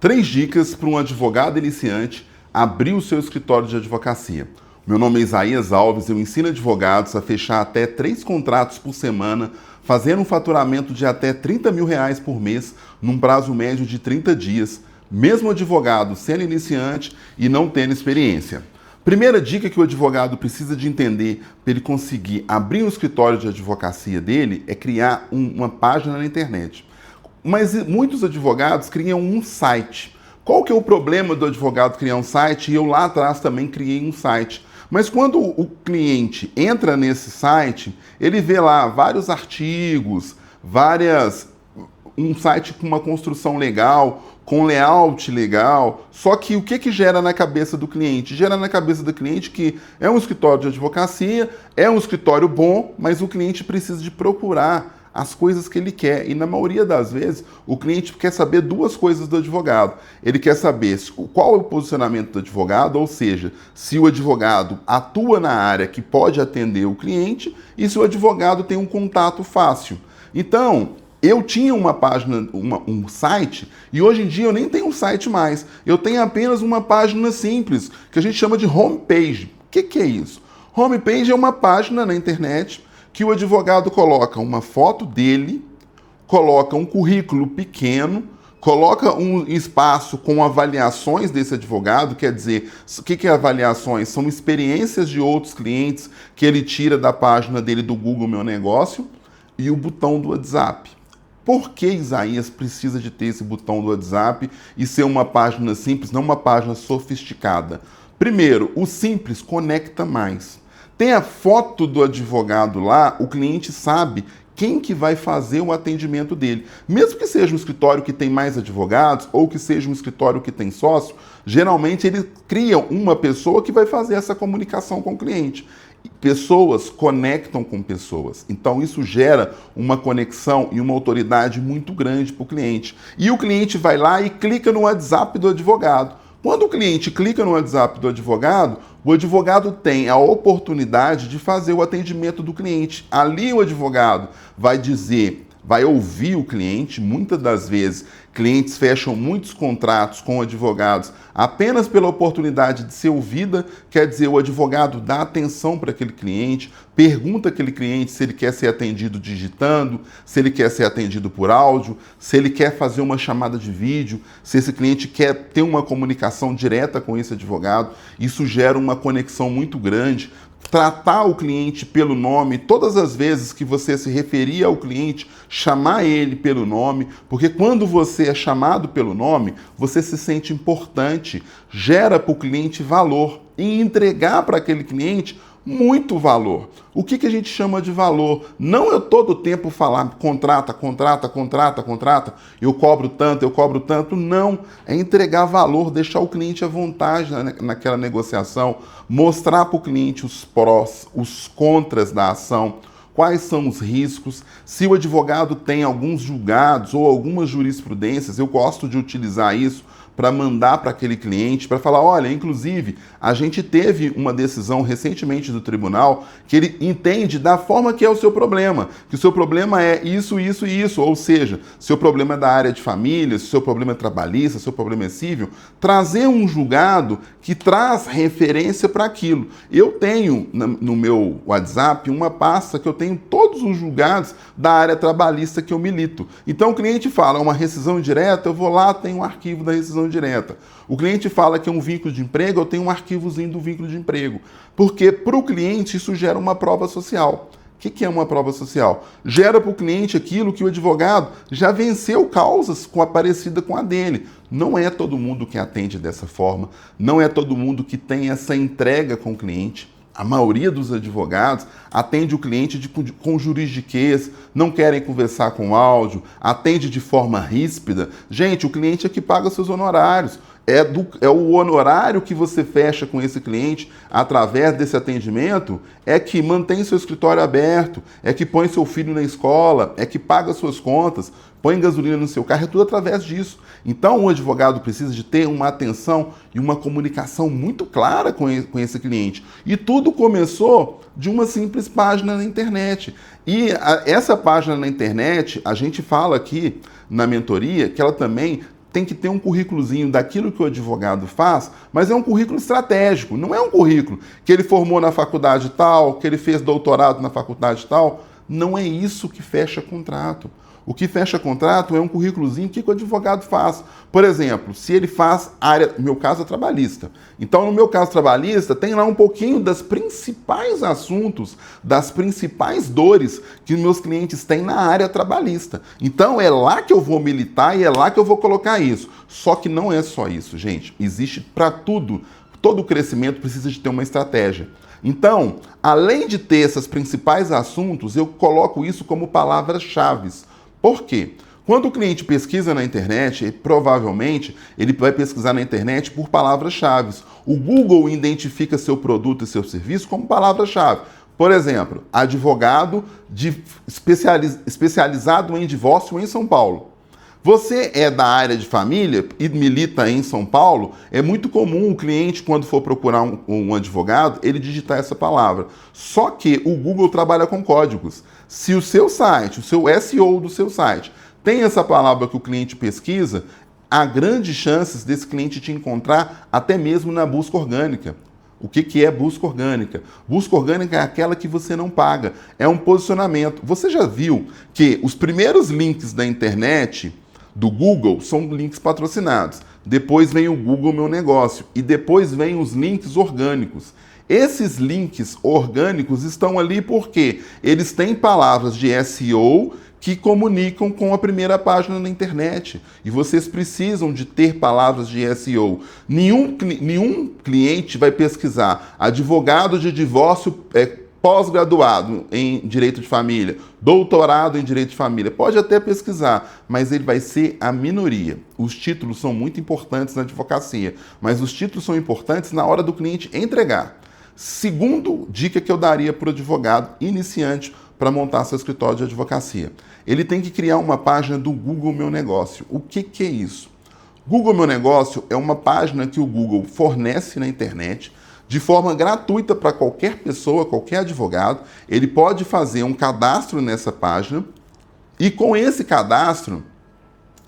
3 dicas para um advogado iniciante abrir o seu escritório de advocacia. Meu nome é Isaías Alves, eu ensino advogados a fechar até 3 contratos por semana, fazendo um faturamento de até R$30 mil por mês, num prazo médio de 30 dias, mesmo advogado sendo iniciante e não tendo experiência. Primeira dica que o advogado precisa de entender para ele conseguir abrir um escritório de advocacia dele é criar uma página na internet. Mas muitos advogados criam um site. Qual que é o problema do advogado criar um site? E eu lá atrás também criei um site. Mas quando o cliente entra nesse site, ele vê lá vários artigos, um site com uma construção legal, com layout legal. Só que o que gera na cabeça do cliente? Gera na cabeça do cliente que é um escritório de advocacia, é um escritório bom, mas o cliente precisa de procurar as coisas que ele quer. E na maioria das vezes, o cliente quer saber 2 coisas do advogado. Ele quer saber qual é o posicionamento do advogado, ou seja, se o advogado atua na área que pode atender o cliente e se o advogado tem um contato fácil. Então, eu tinha uma página, um site, e hoje em dia eu nem tenho um site mais. Eu tenho apenas uma página simples, que a gente chama de homepage. O que é isso? Homepage é uma página na internet que o advogado coloca uma foto dele, coloca um currículo pequeno, coloca um espaço com avaliações desse advogado, quer dizer, o que é avaliações? São experiências de outros clientes que ele tira da página dele do Google Meu Negócio, e o botão do WhatsApp. Por que Isaías precisa de ter esse botão do WhatsApp e ser uma página simples, não uma página sofisticada? Primeiro, o simples conecta mais. Tem a foto do advogado lá, o cliente sabe quem que vai fazer o atendimento dele. Mesmo que seja um escritório que tem mais advogados ou que seja um escritório que tem sócio, geralmente eles criam uma pessoa que vai fazer essa comunicação com o cliente. Pessoas conectam com pessoas, então isso gera uma conexão e uma autoridade muito grande para o cliente. E o cliente vai lá e clica no WhatsApp do advogado. Quando o cliente clica no WhatsApp do advogado, o advogado tem a oportunidade de fazer o atendimento do cliente. Ali o advogado vai ouvir o cliente. Muitas das vezes, clientes fecham muitos contratos com advogados apenas pela oportunidade de ser ouvida. Quer dizer, o advogado dá atenção para aquele cliente, pergunta aquele cliente se ele quer ser atendido digitando, se ele quer ser atendido por áudio, se ele quer fazer uma chamada de vídeo, se esse cliente quer ter uma comunicação direta com esse advogado. Isso gera uma conexão muito grande. Tratar o cliente pelo nome, todas as vezes que você se referir ao cliente, chamar ele pelo nome, porque quando você é chamado pelo nome, você se sente importante, gera para o cliente valor e entregar para aquele cliente muito valor. O que a gente chama de valor? Não eu todo tempo falar contrata, eu cobro tanto. Não, é entregar valor, deixar o cliente à vontade naquela negociação, mostrar para o cliente os prós, os contras da ação, quais são os riscos. Se o advogado tem alguns julgados ou algumas jurisprudências, eu gosto de utilizar isso para mandar para aquele cliente, para falar, olha, inclusive, a gente teve uma decisão recentemente do tribunal que ele entende da forma que é o seu problema, que o seu problema é isso, ou seja, seu problema é da área de família, seu problema é trabalhista, seu problema é civil, trazer um julgado que traz referência para aquilo. Eu tenho no meu WhatsApp uma pasta que eu tenho todos os julgados da área trabalhista que eu milito. Então o cliente fala, uma rescisão direta, eu vou lá, tenho um arquivo da rescisão direta. O cliente fala que é um vínculo de emprego, eu tenho um arquivozinho do vínculo de emprego. Porque para o cliente isso gera uma prova social. O que é uma prova social? Gera para o cliente aquilo que o advogado já venceu causas parecida com a dele. Não é todo mundo que atende dessa forma, não é todo mundo que tem essa entrega com o cliente. A maioria dos advogados atende o cliente com juridiquês, não querem conversar com áudio, atende de forma ríspida. Gente, o cliente é que paga seus honorários. É o honorário que você fecha com esse cliente através desse atendimento é que mantém seu escritório aberto, é que põe seu filho na escola, é que paga suas contas, põe gasolina no seu carro, é tudo através disso. Então, o advogado precisa de ter uma atenção e uma comunicação muito clara com esse cliente. E tudo começou de uma simples página na internet. E essa página na internet, a gente fala aqui na mentoria que ela também tem que ter um currículozinho daquilo que o advogado faz, mas é um currículo estratégico, não é um currículo que ele formou na faculdade tal, que ele fez doutorado na faculdade tal. Não é isso que fecha contrato. O que fecha contrato é um currículozinho, o que o advogado faz. Por exemplo, se ele faz área, no meu caso é trabalhista. Então, no meu caso trabalhista, tem lá um pouquinho das principais assuntos, das principais dores que meus clientes têm na área trabalhista. Então, é lá que eu vou militar e é lá que eu vou colocar isso. Só que não é só isso, gente. Existe para tudo. Todo crescimento precisa de ter uma estratégia. Então, além de ter esses principais assuntos, eu coloco isso como palavras-chave. Por quê? Quando o cliente pesquisa na internet, provavelmente ele vai pesquisar na internet por palavras-chave. O Google identifica seu produto e seu serviço como palavra-chave. Por exemplo, advogado especializado em divórcio em São Paulo. Você é da área de família e milita em São Paulo, é muito comum o cliente, quando for procurar um advogado, ele digitar essa palavra. Só que o Google trabalha com códigos. Se o seu site, o seu SEO do seu site, tem essa palavra que o cliente pesquisa, há grandes chances desse cliente te encontrar até mesmo na busca orgânica. O que é busca orgânica? Busca orgânica é aquela que você não paga, é um posicionamento. Você já viu que os primeiros links da internet do Google são links patrocinados. Depois vem o Google Meu Negócio e depois vem os links orgânicos. Esses links orgânicos estão ali porque eles têm palavras de SEO que comunicam com a primeira página na internet. E vocês precisam de ter palavras de SEO. Nenhum cliente vai pesquisar advogado de divórcio pós-graduado em direito de família, doutorado em direito de família. Pode até pesquisar, mas ele vai ser a minoria. Os títulos são muito importantes na advocacia, mas os títulos são importantes na hora do cliente entregar. Segundo dica que eu daria para o advogado iniciante para montar seu escritório de advocacia. Ele tem que criar uma página do Google Meu Negócio. O que é isso? Google Meu Negócio é uma página que o Google fornece na internet de forma gratuita para qualquer pessoa, qualquer advogado. Ele pode fazer um cadastro nessa página e com esse cadastro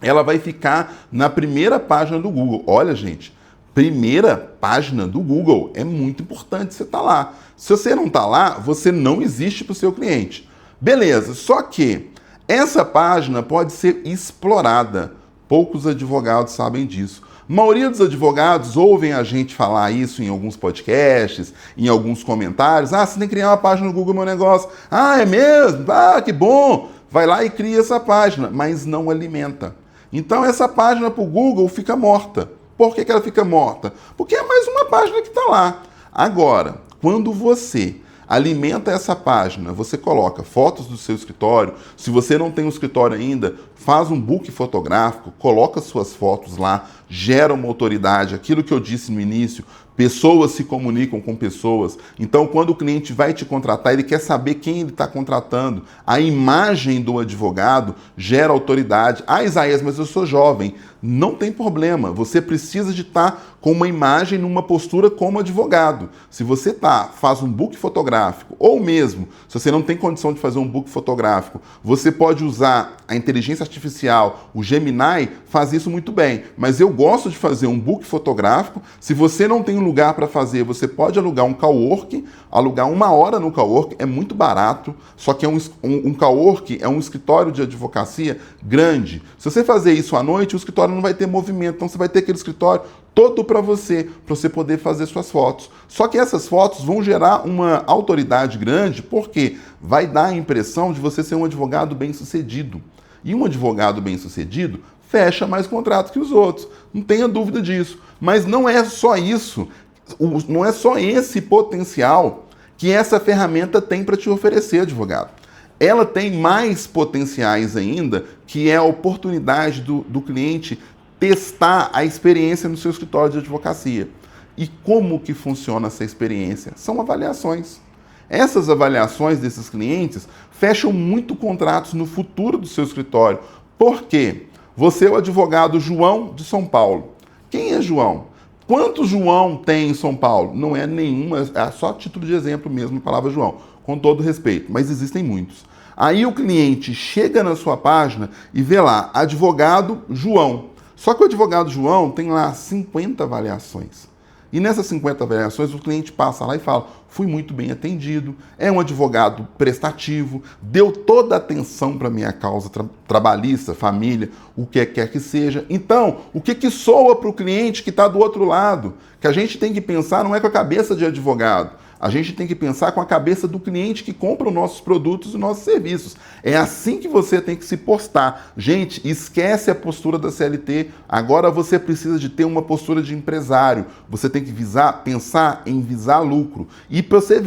ela vai ficar na primeira página do Google. Olha, gente, primeira página do Google. É muito importante você estar lá. Se você não está lá, você não existe para o seu cliente. Beleza, só que essa página pode ser explorada. Poucos advogados sabem disso. A maioria dos advogados ouvem a gente falar isso em alguns podcasts, em alguns comentários. Ah, você tem que criar uma página no Google Meu Negócio. Ah, é mesmo? Ah, que bom! Vai lá e cria essa página, mas não alimenta. Então essa página para o Google fica morta. Por que ela fica morta? Porque é mais uma página que está lá. Agora, quando você alimenta essa página, você coloca fotos do seu escritório. Se você não tem um escritório ainda, faz um book fotográfico, coloca suas fotos lá, gera uma autoridade. Aquilo que eu disse no início, pessoas se comunicam com pessoas. Então, quando o cliente vai te contratar, ele quer saber quem ele está contratando. A imagem do advogado gera autoridade. Ah, Isaías, mas eu sou jovem. Não tem problema. Você precisa de estar com uma imagem numa postura como advogado. Se você faz um book fotográfico, ou mesmo, se você não tem condição de fazer um book fotográfico, você pode usar a inteligência artificial, o Gemini faz isso muito bem. Mas eu gosto de fazer um book fotográfico. Se você não tem um lugar para fazer, você pode alugar um coworking, alugar 1 hora no coworking, é muito barato, só que um coworking é um escritório de advocacia grande. Se você fazer isso à noite, o escritório não vai ter movimento, então você vai ter aquele escritório todo para você poder fazer suas fotos. Só que essas fotos vão gerar uma autoridade grande, porque vai dar a impressão de você ser um advogado bem-sucedido. E um advogado bem-sucedido fecha mais contratos que os outros. Não tenha dúvida disso. Mas não é só isso, não é só esse potencial que essa ferramenta tem para te oferecer, advogado. Ela tem mais potenciais ainda, que é a oportunidade do cliente testar a experiência no seu escritório de advocacia. E como que funciona essa experiência? São avaliações. Essas avaliações desses clientes fecham muito contratos no futuro do seu escritório. Por quê? Você é o advogado João de São Paulo. Quem é João? Quantos João tem em São Paulo? Não é nenhuma, é só título de exemplo mesmo, a palavra João, com todo respeito, mas existem muitos. Aí o cliente chega na sua página e vê lá, advogado João. Só que o advogado João tem lá 50 avaliações. E nessas 50 avaliações, o cliente passa lá e fala: fui muito bem atendido, é um advogado prestativo, deu toda a atenção para a minha causa trabalhista, família, o que quer que seja. Então, o que soa para o cliente que está do outro lado? Que a gente tem que pensar não é com a cabeça de advogado, a gente tem que pensar com a cabeça do cliente que compra os nossos produtos e os nossos serviços. É assim que você tem que se postar. Gente, esquece a postura da CLT. Agora você precisa de ter uma postura de empresário. Você tem que pensar em visar lucro. E para você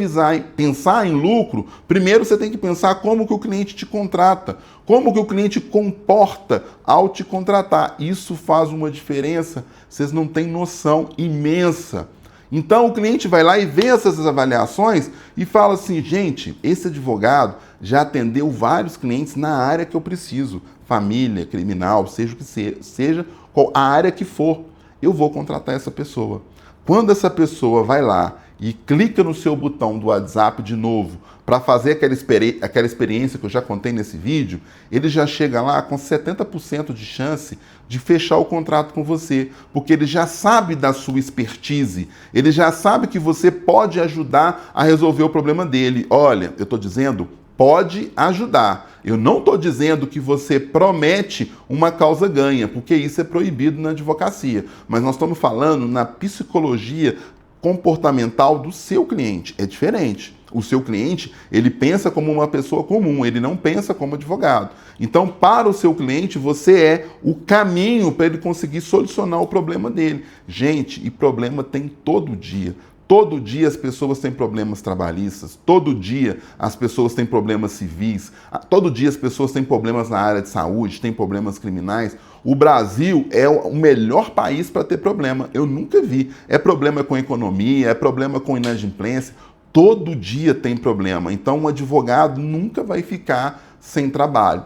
pensar em lucro, primeiro você tem que pensar como que o cliente te contrata, como que o cliente comporta ao te contratar. Isso faz uma diferença, vocês não têm noção, imensa. Então o cliente vai lá e vê essas avaliações e fala assim: gente, esse advogado já atendeu vários clientes na área que eu preciso, família, criminal, seja o que seja qual a área que for, eu vou contratar essa pessoa. Quando essa pessoa vai lá e clica no seu botão do WhatsApp de novo para fazer aquela experiência que eu já contei nesse vídeo, ele já chega lá com 70% de chance de fechar o contrato com você, porque ele já sabe da sua expertise, ele já sabe que você pode ajudar a resolver o problema dele. Olha, eu estou dizendo, pode ajudar. Eu não estou dizendo que você promete uma causa ganha, porque isso é proibido na advocacia, mas nós estamos falando na psicologia comportamental do seu cliente. É diferente. O seu cliente, ele pensa como uma pessoa comum, ele não pensa como advogado. Então, para o seu cliente, você é o caminho para ele conseguir solucionar o problema dele. Gente, e problema tem todo dia. Todo dia as pessoas têm problemas trabalhistas, todo dia as pessoas têm problemas civis, todo dia as pessoas têm problemas na área de saúde, têm problemas criminais. O Brasil é o melhor país para ter problema. Eu nunca vi. É problema com economia, é problema com inadimplência. Todo dia tem problema. Então, um advogado nunca vai ficar sem trabalho.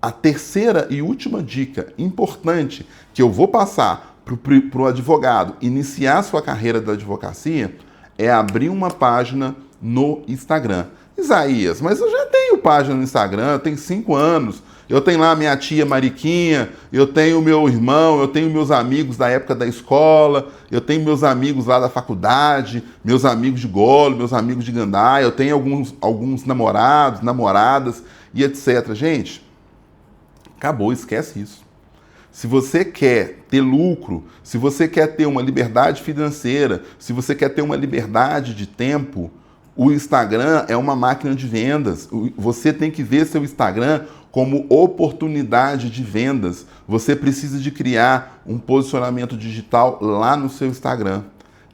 A terceira e última dica importante que eu vou passar para o advogado iniciar sua carreira da advocacia é abrir uma página no Instagram. Isaías, mas eu já tenho página no Instagram, eu tenho 5 anos, eu tenho lá minha tia Mariquinha, eu tenho meu irmão, eu tenho meus amigos da época da escola, eu tenho meus amigos lá da faculdade, meus amigos de Golo, meus amigos de Gandaia, eu tenho alguns namorados, namoradas e etc. Gente, acabou, esquece isso. Se você quer ter lucro, se você quer ter uma liberdade financeira, se você quer ter uma liberdade de tempo, o Instagram é uma máquina de vendas. Você tem que ver seu Instagram como oportunidade de vendas. Você precisa de criar um posicionamento digital lá no seu Instagram.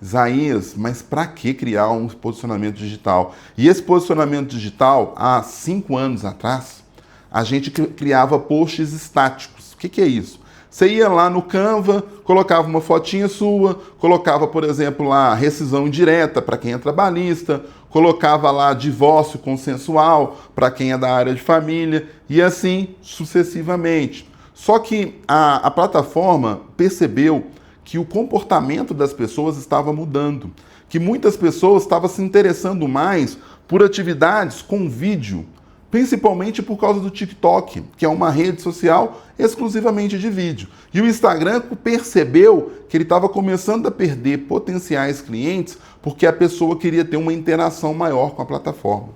Isaías, mas para que criar um posicionamento digital? E esse posicionamento digital, há 5 anos atrás, a gente criava posts estáticos. O que é isso? Você ia lá no Canva, colocava uma fotinha sua, colocava, por exemplo, lá rescisão indireta para quem é trabalhista, colocava lá divórcio consensual para quem é da área de família e assim sucessivamente. Só que a plataforma percebeu que o comportamento das pessoas estava mudando, que muitas pessoas estavam se interessando mais por atividades com vídeo, principalmente por causa do TikTok, que é uma rede social exclusivamente de vídeo. E o Instagram percebeu que ele estava começando a perder potenciais clientes porque a pessoa queria ter uma interação maior com a plataforma.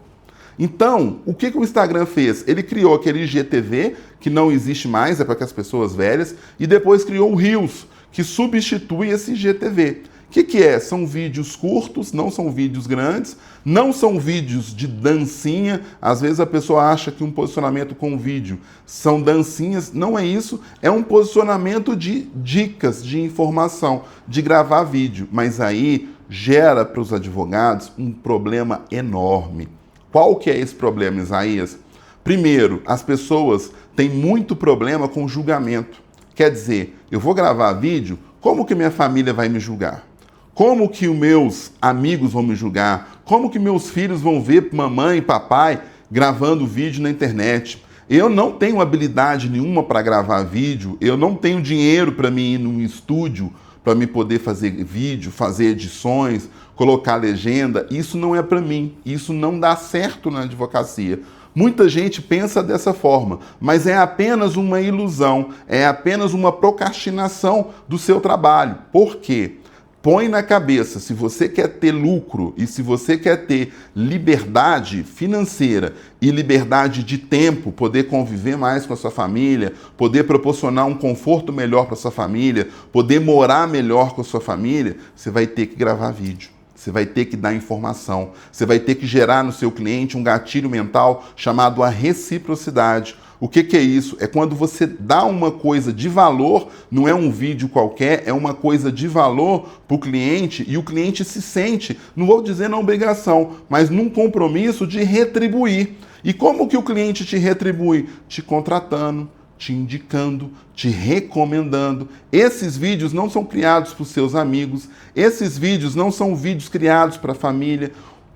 Então, o que o Instagram fez? Ele criou aquele IGTV, que não existe mais, é para as pessoas velhas, e depois criou o Reels, que substitui esse IGTV. O que é? São vídeos curtos, não são vídeos grandes, não são vídeos de dancinha. Às vezes a pessoa acha que um posicionamento com vídeo são dancinhas. Não é isso, é um posicionamento de dicas, de informação, de gravar vídeo. Mas aí gera para os advogados um problema enorme. Qual que é esse problema, Isaías? Primeiro, as pessoas têm muito problema com julgamento. Quer dizer, eu vou gravar vídeo, como que minha família vai me julgar? Como que os meus amigos vão me julgar? Como que meus filhos vão ver mamãe e papai gravando vídeo na internet? Eu não tenho habilidade nenhuma para gravar vídeo, eu não tenho dinheiro para mim ir num estúdio para me poder fazer vídeo, fazer edições, colocar legenda. Isso não é para mim, isso não dá certo na advocacia. Muita gente pensa dessa forma, mas é apenas uma ilusão, é apenas uma procrastinação do seu trabalho. Por quê? Põe na cabeça, se você quer ter lucro e se você quer ter liberdade financeira e liberdade de tempo, poder conviver mais com a sua família, poder proporcionar um conforto melhor para a sua família, poder morar melhor com a sua família, você vai ter que gravar vídeo. Você vai ter que dar informação, você vai ter que gerar no seu cliente um gatilho mental chamado a reciprocidade. O que é isso? É quando você dá uma coisa de valor, não é um vídeo qualquer, é uma coisa de valor para o cliente e o cliente se sente, não vou dizer na obrigação, mas num compromisso de retribuir. E como que o cliente te retribui? Te contratando, te indicando, te recomendando. Esses vídeos não são criados para os seus amigos, esses vídeos não são vídeos criados para a família,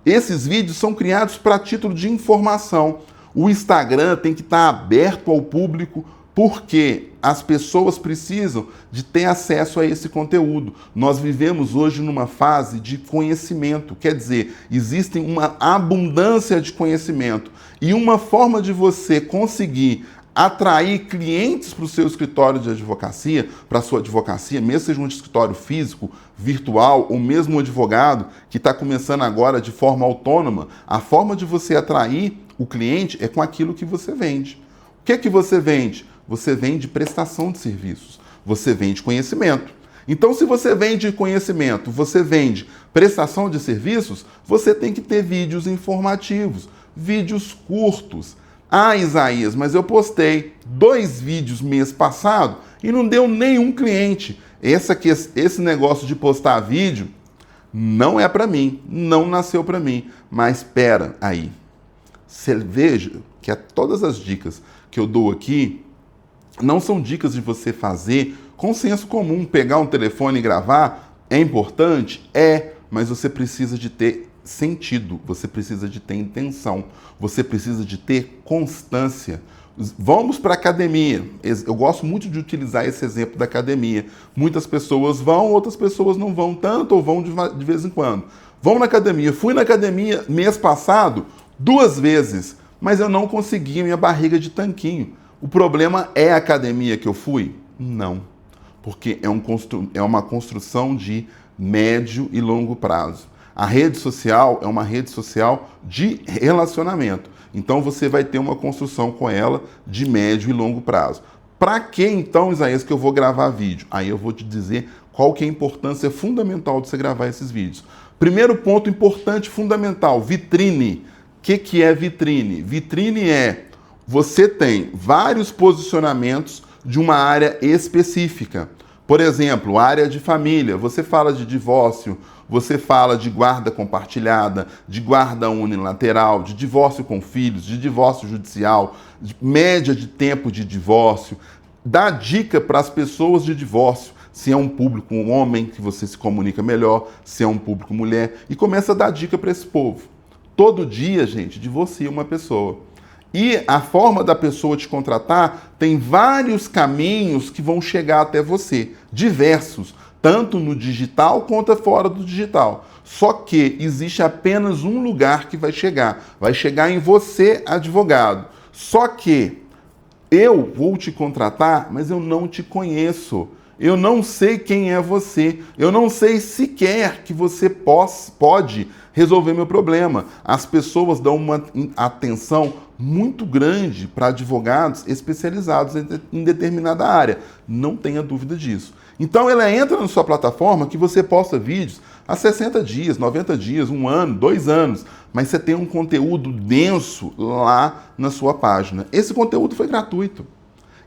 esses vídeos são criados para título de informação. O Instagram tem que estar aberto ao público porque as pessoas precisam de ter acesso a esse conteúdo. Nós vivemos hoje numa fase de conhecimento, quer dizer, existe uma abundância de conhecimento e uma forma de você conseguir atrair clientes para o seu escritório de advocacia, para a sua advocacia, mesmo seja um escritório físico, virtual, ou mesmo um advogado que está começando agora de forma autônoma, a forma de você atrair o cliente é com aquilo que você vende. O que é que você vende? Você vende prestação de serviços, você vende conhecimento. Então, se você vende conhecimento, você vende prestação de serviços, você tem que ter vídeos informativos, vídeos curtos. Ah, Isaías, mas eu postei 2 vídeos mês passado e não deu nenhum cliente. Esse negócio de postar vídeo não é para mim, não nasceu para mim. Mas espera aí, você veja que todas as dicas que eu dou aqui não são dicas de você fazer com senso comum. Pegar um telefone e gravar é importante? É, mas você precisa de ter sentido, você precisa de ter intenção, você precisa de ter constância. Vamos para a academia. Eu gosto muito de utilizar esse exemplo da academia. Muitas pessoas vão, outras pessoas não vão tanto ou vão de vez em quando. Vão na academia. Fui na academia mês passado 2 vezes, mas eu não consegui minha barriga de tanquinho. O problema é a academia que eu fui? Não, porque é uma construção de médio e longo prazo. A rede social é uma rede social de relacionamento. Então você vai ter uma construção com ela de médio e longo prazo. Para que então, Isaías, que eu vou gravar vídeo? Aí eu vou te dizer qual que é a importância fundamental de você gravar esses vídeos. Primeiro ponto importante, fundamental, vitrine. O que é vitrine? Vitrine é, você tem vários posicionamentos de uma área específica. Por exemplo, área de família, você fala de divórcio, você fala de guarda compartilhada, de guarda unilateral, de divórcio com filhos, de divórcio judicial, de média de tempo de divórcio. Dá dica para as pessoas de divórcio, se é um público um homem, que você se comunica melhor, se é um público mulher, e começa a dar dica para esse povo. Todo dia, gente, divorcia uma pessoa. E a forma da pessoa te contratar tem vários caminhos que vão chegar até você, diversos, tanto no digital quanto fora do digital. Só que existe apenas um lugar que vai chegar em você, advogado. Só que eu vou te contratar, mas eu não te conheço. Eu não sei quem é você. Eu não sei sequer que você pode resolver meu problema. As pessoas dão uma atenção muito grande para advogados especializados em determinada área. Não tenha dúvida disso. Então ela entra na sua plataforma que você posta vídeos há 60 dias, 90 dias, 1 ano, 2 anos, mas você tem um conteúdo denso lá na sua página. Esse conteúdo foi gratuito.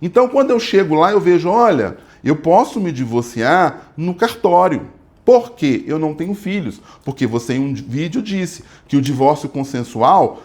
Então quando eu chego lá eu vejo, olha, eu posso me divorciar no cartório. Por quê? Eu não tenho filhos. Porque você em um vídeo disse que o divórcio consensual,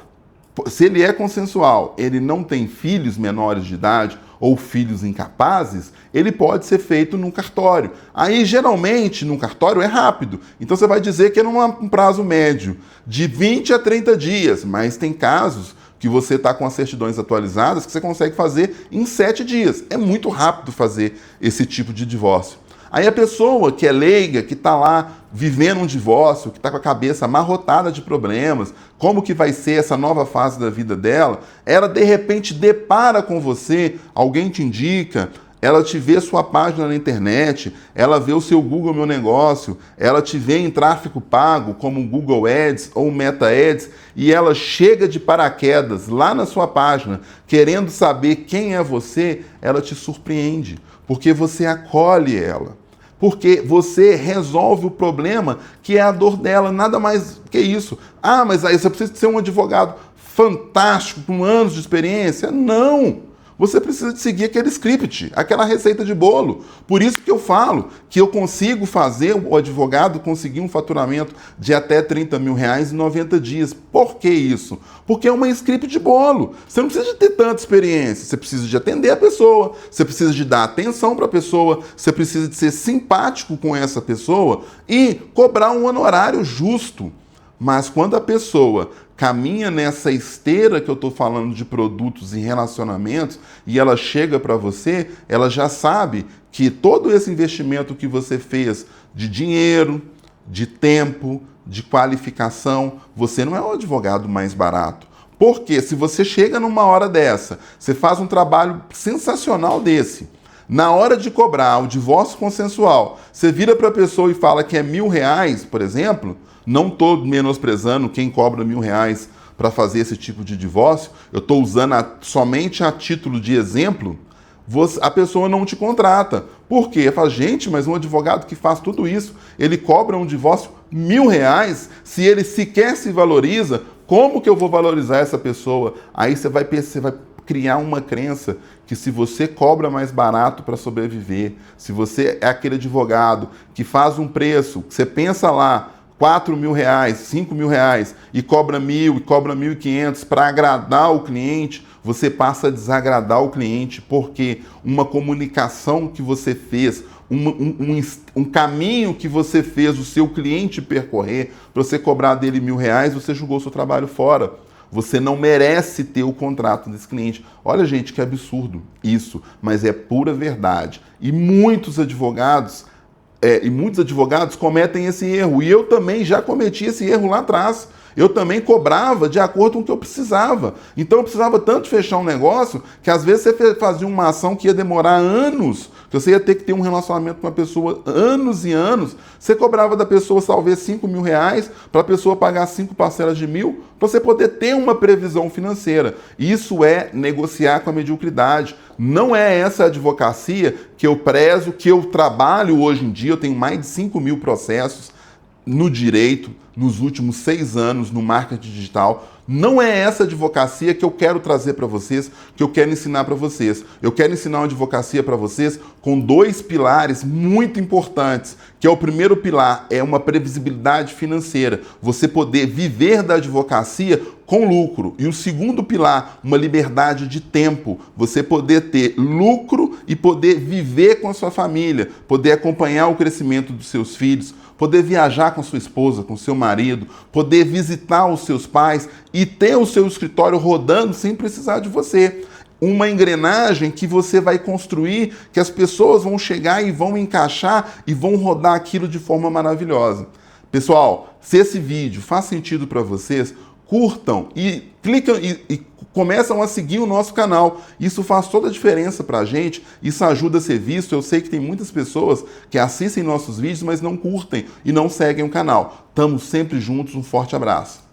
se ele é consensual, ele não tem filhos menores de idade ou filhos incapazes, ele pode ser feito num cartório. Aí, geralmente, num cartório é rápido. Então, você vai dizer que é num prazo médio de 20 a 30 dias, mas tem casos que você está com as certidões atualizadas que você consegue fazer em 7 dias. É muito rápido fazer esse tipo de divórcio. Aí a pessoa que é leiga, que está lá vivendo um divórcio, que está com a cabeça amarrotada de problemas, como que vai ser essa nova fase da vida dela, ela de repente depara com você, alguém te indica, ela te vê sua página na internet, ela vê o seu Google Meu Negócio, ela te vê em tráfego pago, como o Google Ads ou o Meta Ads, e ela chega de paraquedas lá na sua página, querendo saber quem é você, ela te surpreende, porque você acolhe ela. Porque você resolve o problema que é a dor dela, nada mais que isso. Ah, mas aí você precisa ser um advogado fantástico, com anos de experiência? Não! Você precisa de seguir aquele script, aquela receita de bolo. Por isso que eu falo que eu consigo fazer o advogado conseguir um faturamento de até 30 mil reais em 90 dias. Por que isso? Porque é uma script de bolo. Você não precisa de ter tanta experiência, você precisa de atender a pessoa, você precisa de dar atenção para a pessoa, você precisa de ser simpático com essa pessoa e cobrar um honorário justo. Mas quando a pessoa caminha nessa esteira que eu estou falando de produtos e relacionamentos e ela chega para você, ela já sabe que todo esse investimento que você fez de dinheiro, de tempo, de qualificação, você não é o advogado mais barato. Porque se você chega numa hora dessa, você faz um trabalho sensacional desse, na hora de cobrar o divórcio consensual, você vira para a pessoa e fala que é R$1.000, por exemplo, não estou menosprezando quem cobra R$1.000 para fazer esse tipo de divórcio, eu estou usando somente a título de exemplo, a pessoa não te contrata. Por quê? Fala, gente, mas um advogado que faz tudo isso, ele cobra um divórcio R$1.000, se ele sequer se valoriza, como que eu vou valorizar essa pessoa? Aí você vai criar uma crença que se você cobra mais barato para sobreviver, se você é aquele advogado que faz um preço, que você pensa lá, R$4.000, R$5.000 e cobra 1.000 e cobra 1.500 para agradar o cliente, você passa a desagradar o cliente porque uma comunicação que você fez, um caminho que você fez o seu cliente percorrer para você cobrar dele R$1.000, você jogou o seu trabalho fora. Você não merece ter o contrato desse cliente. Olha, gente, que absurdo isso, mas é pura verdade. E muitos advogados cometem esse erro. E eu também já cometi esse erro lá atrás. Eu também cobrava de acordo com o que eu precisava. Então eu precisava tanto fechar um negócio que às vezes você fazia uma ação que ia demorar anos, que você ia ter que ter um relacionamento com a pessoa anos e anos. Você cobrava da pessoa talvez R$5.000 para a pessoa pagar 5 parcelas de 1.000 para você poder ter uma previsão financeira. Isso é negociar com a mediocridade. Não é essa advocacia que eu prezo, que eu trabalho hoje em dia. Eu tenho mais de 5.000 processos no direito, nos últimos 6 anos, no marketing digital. Não é essa advocacia que eu quero trazer para vocês, que eu quero ensinar para vocês. Eu quero ensinar uma advocacia para vocês com 2 pilares muito importantes, que é o primeiro pilar, é uma previsibilidade financeira, você poder viver da advocacia com lucro. E o segundo pilar, uma liberdade de tempo, você poder ter lucro e poder viver com a sua família, poder acompanhar o crescimento dos seus filhos, poder viajar com sua esposa, com seu marido, poder visitar os seus pais e ter o seu escritório rodando sem precisar de você. Uma engrenagem que você vai construir, que as pessoas vão chegar e vão encaixar e vão rodar aquilo de forma maravilhosa. Pessoal, se esse vídeo faz sentido para vocês, curtam e clicam e começam a seguir o nosso canal. Isso faz toda a diferença para a gente, isso ajuda a ser visto. Eu sei que tem muitas pessoas que assistem nossos vídeos, mas não curtem e não seguem o canal. Estamos sempre juntos, um forte abraço.